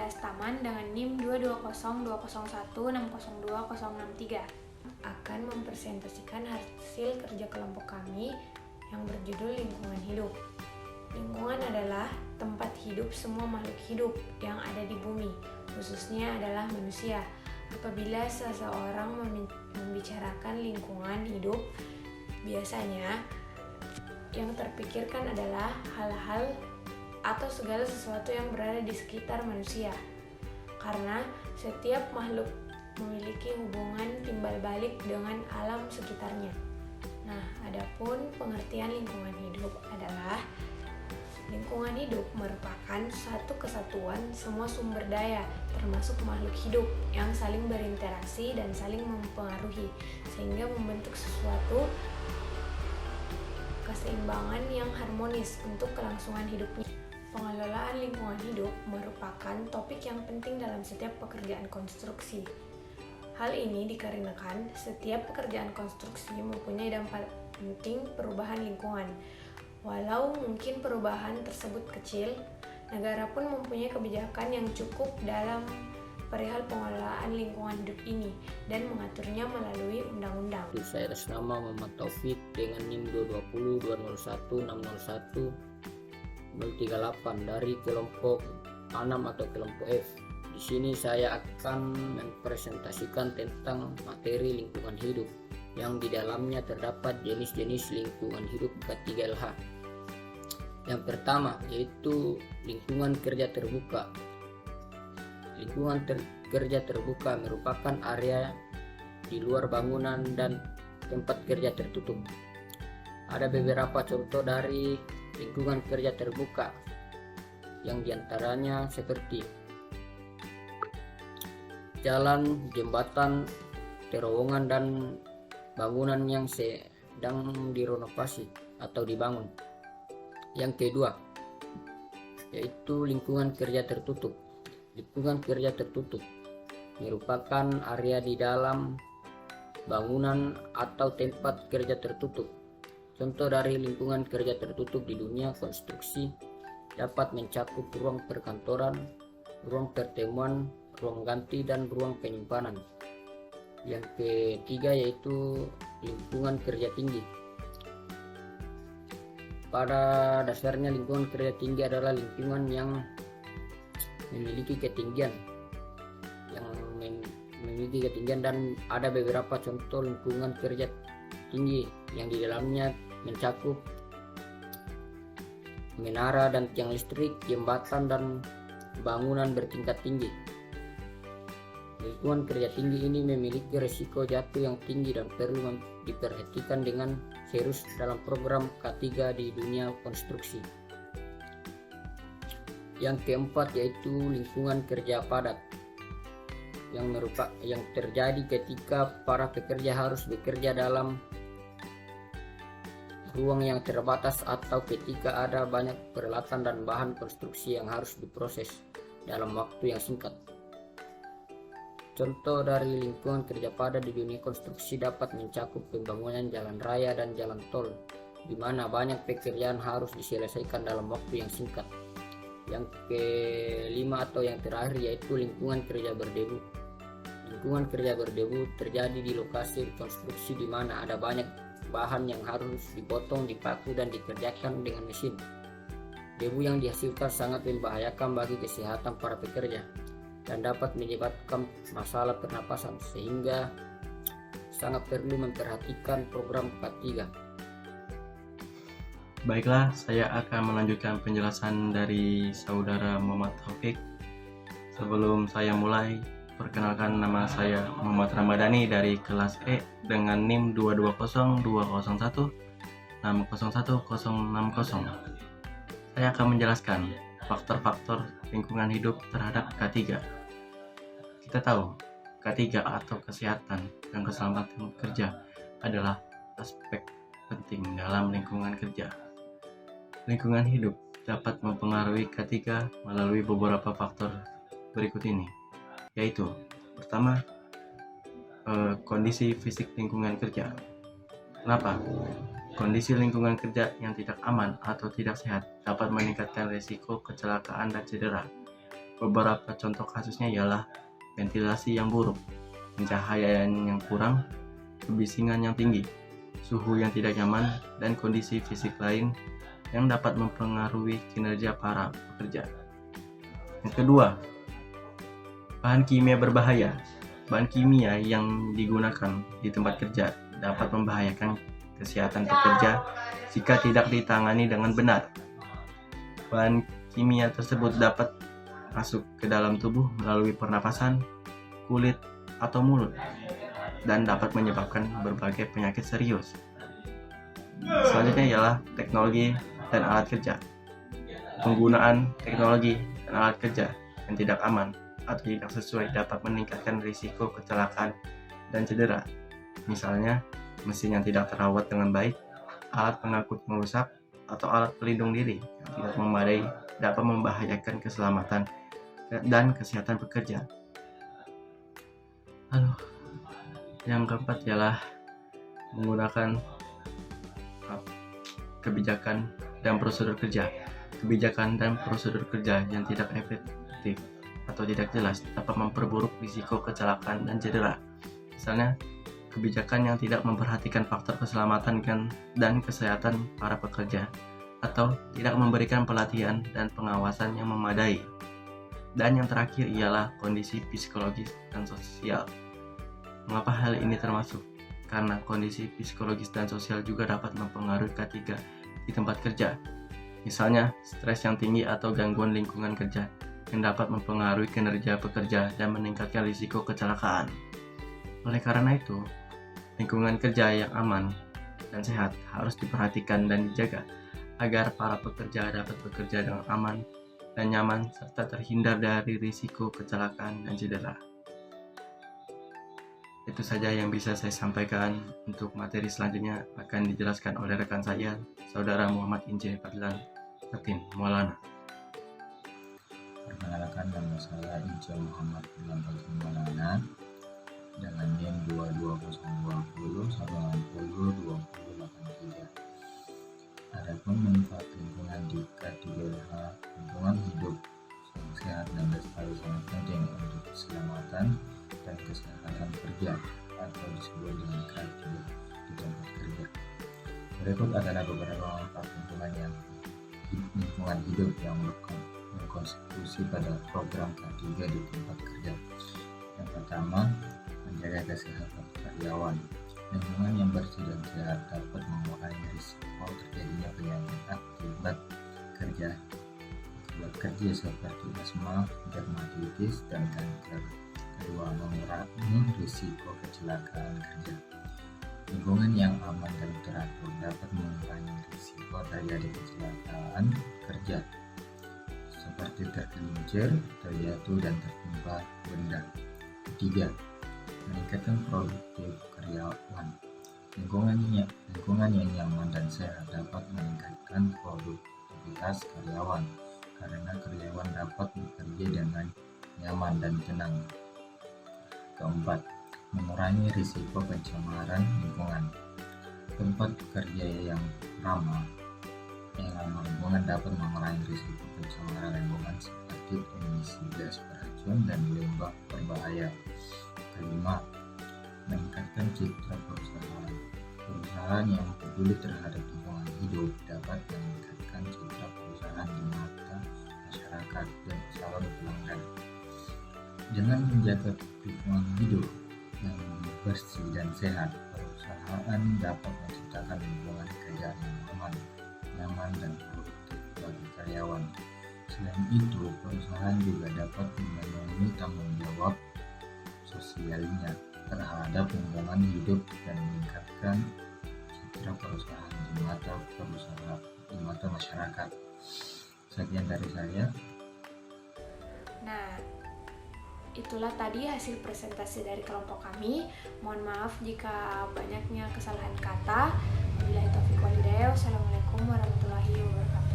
kelas Taman dengan NIM 2202016020063 akan mempresentasikan hasil kerja kelompok kami yang berjudul lingkungan hidup. Lingkungan adalah tempat hidup semua makhluk hidup yang ada di bumi, khususnya adalah manusia. Apabila seseorang membicarakan lingkungan hidup, biasanya yang terpikirkan adalah hal-hal atau segala sesuatu yang berada di sekitar manusia. Karena setiap makhluk memiliki hubungan timbal balik dengan alam sekitarnya. Nah, adapun pengertian lingkungan hidup adalah lingkungan hidup merupakan satu kesatuan semua sumber daya, termasuk makhluk hidup yang saling berinteraksi dan saling mempengaruhi, sehingga membentuk sesuatu keseimbangan yang harmonis untuk kelangsungan hidupnya. Pengelolaan lingkungan hidup merupakan topik yang penting dalam setiap pekerjaan konstruksi. Hal ini dikarenakan setiap pekerjaan konstruksi mempunyai dampak penting perubahan lingkungan. Walau mungkin perubahan tersebut kecil, negara pun mempunyai kebijakan yang cukup dalam perihal pengelolaan lingkungan hidup ini dan mengaturnya melalui undang-undang. Saya atas nama Muhammad Taufik dengan NIM 22020161038 dari kelompok 6 atau kelompok F. Di sini saya akan mempresentasikan tentang materi lingkungan hidup yang di dalamnya terdapat jenis-jenis lingkungan hidup K3LH. Yang pertama yaitu lingkungan kerja terbuka. Lingkungan kerja terbuka merupakan area di luar bangunan dan tempat kerja tertutup. Ada beberapa contoh dari lingkungan kerja terbuka yang diantaranya seperti jalan, jembatan, terowongan, dan bangunan yang sedang direnovasi atau dibangun. Yang kedua yaitu lingkungan kerja tertutup. Lingkungan kerja tertutup merupakan area di dalam bangunan atau tempat kerja tertutup. Contoh dari lingkungan kerja tertutup di dunia konstruksi dapat mencakup ruang perkantoran, ruang pertemuan, ruang ganti, dan ruang penyimpanan. Yang ketiga yaitu lingkungan kerja tinggi. Pada dasarnya lingkungan kerja tinggi adalah lingkungan yang memiliki ketinggian dan ada beberapa contoh lingkungan kerja tinggi yang di dalamnya mencakup menara dan tiang listrik, jembatan, dan bangunan bertingkat tinggi. Lingkungan kerja tinggi ini memiliki risiko jatuh yang tinggi dan perlu diperhatikan dengan serius dalam program K3 di dunia konstruksi. Yang keempat yaitu lingkungan kerja padat yang terjadi ketika para pekerja harus bekerja dalam ruang yang terbatas atau ketika ada banyak peralatan dan bahan konstruksi yang harus diproses dalam waktu yang singkat. Contoh dari lingkungan kerja padat di dunia konstruksi dapat mencakup pembangunan jalan raya dan jalan tol, di mana banyak pekerjaan harus diselesaikan dalam waktu yang singkat. Yang kelima atau yang terakhir yaitu lingkungan kerja berdebu. Lingkungan kerja berdebu terjadi di lokasi konstruksi di mana ada banyak bahan yang harus dipotong, dipaku, dan dikerjakan dengan mesin. Debu yang dihasilkan sangat membahayakan bagi kesehatan para pekerja dan dapat menyebabkan masalah pernapasan, sehingga sangat perlu memperhatikan program K3. Baiklah, saya akan melanjutkan penjelasan dari saudara Muhammad Taufik. Sebelum saya mulai, perkenalkan, nama saya Muhammad Ramadhani dari kelas E dengan NIM 2202016016060. Saya akan menjelaskan faktor-faktor lingkungan hidup terhadap K3. Kita tahu, K3 atau kesehatan dan keselamatan kerja adalah aspek penting dalam lingkungan kerja. Lingkungan hidup dapat mempengaruhi K3 melalui beberapa faktor berikut ini, yaitu pertama, kondisi fisik lingkungan kerja. Kenapa? Kondisi lingkungan kerja yang tidak aman atau tidak sehat dapat meningkatkan risiko kecelakaan dan cedera. Beberapa contoh kasusnya ialah ventilasi yang buruk, pencahayaan yang kurang, kebisingan yang tinggi, suhu yang tidak nyaman, dan kondisi fisik lain yang dapat mempengaruhi kinerja para pekerja. Yang kedua, bahan kimia berbahaya. Bahan kimia yang digunakan di tempat kerja dapat membahayakan kesehatan pekerja jika tidak ditangani dengan benar. Bahan kimia tersebut dapat masuk ke dalam tubuh melalui pernapasan, kulit, atau mulut, dan dapat menyebabkan berbagai penyakit serius. Selanjutnya ialah teknologi dan alat kerja. Penggunaan teknologi dan alat kerja yang tidak aman atau tidak sesuai dapat meningkatkan risiko kecelakaan dan cedera. Misalnya, mesin yang tidak terawat dengan baik, alat pengangkut merusak, atau alat pelindung diri yang tidak memadai dapat membahayakan keselamatan dan kesehatan pekerja. Yang keempat ialah menggunakan kebijakan dan prosedur kerja. Kebijakan dan prosedur kerja yang tidak efektif atau tidak jelas dapat memperburuk risiko kecelakaan dan cedera. Misalnya, kebijakan yang tidak memperhatikan faktor keselamatan dan kesehatan para pekerja, atau tidak memberikan pelatihan dan pengawasan yang memadai. Dan yang terakhir ialah kondisi psikologis dan sosial. Mengapa hal ini termasuk? Karena kondisi psikologis dan sosial juga dapat mempengaruhi K3 di tempat kerja. Misalnya, stres yang tinggi atau gangguan lingkungan kerja yang dapat mempengaruhi kinerja pekerja dan meningkatkan risiko kecelakaan. Oleh karena itu, lingkungan kerja yang aman dan sehat harus diperhatikan dan dijaga agar para pekerja dapat bekerja dengan aman dan nyaman serta terhindar dari risiko kecelakaan dan cedera. Itu saja yang bisa saya sampaikan. Untuk materi selanjutnya akan dijelaskan oleh rekan saya, Saudara Muhammad Inje Fadlan Fatin Maulana. Perkenalkan, nama saya Inje Muhammad Fadlan Fatin Maulana dengan NIM 220201602083. Adapun manfaat lingkungan di K3H, lingkungan hidup yang sehat dan lestari sangat penting untuk keselamatan dan kesehatan kerja atau disebut dengan K3 di tempat kerja. Berikut adalah beberapa manfaat lingkungan hidup yang berkontribusi pada program K3 di tempat kerja. Yang pertama, menjaga kesehatan karyawan. Lingkungan yang bersih dan sehat dapat mengurangi risiko terjadinya penyakit akibat kerja seperti asma, dermatitis, dan kanker. Kedua, mengurangi risiko kecelakaan kerja. Lingkungan yang aman dan teratur dapat mengurangi risiko terjadi kecelakaan kerja seperti tergelincir, terjatuh, dan tertimpa benda. Ketiga, meningkatkan produktif karyawan. Lingkungan yang nyaman dan sehat dapat meningkatkan produktivitas karyawan karena karyawan dapat bekerja dengan nyaman dan tenang. Keempat, mengurangi risiko pencemaran lingkungan. Tempat kerja yang ramah lingkungan dapat mengurangi risiko pencemaran lingkungan seperti emisi gas beracun dan limbah berbahaya. Kelima, meningkatkan citra perusahaan. Perusahaan yang peduli terhadap lingkungan hidup dapat meningkatkan citra perusahaan di mata masyarakat dan calon pelanggan. Dengan menjaga lingkungan hidup yang bersih dan sehat, perusahaan dapat menciptakan lingkungan kerja yang aman, nyaman, dan produktif bagi karyawan. Selain itu, perusahaan juga dapat memenuhi tanggung jawab sosialnya terhadap lingkungan hidup dan meningkatkan citra perusahaan di mata masyarakat. Sekian dari saya. Nah, itulah tadi hasil presentasi dari kelompok kami. Mohon maaf jika banyaknya kesalahan kata. Wabillahi taufiq wal hidayah. Wassalamualaikum warahmatullahi wabarakatuh.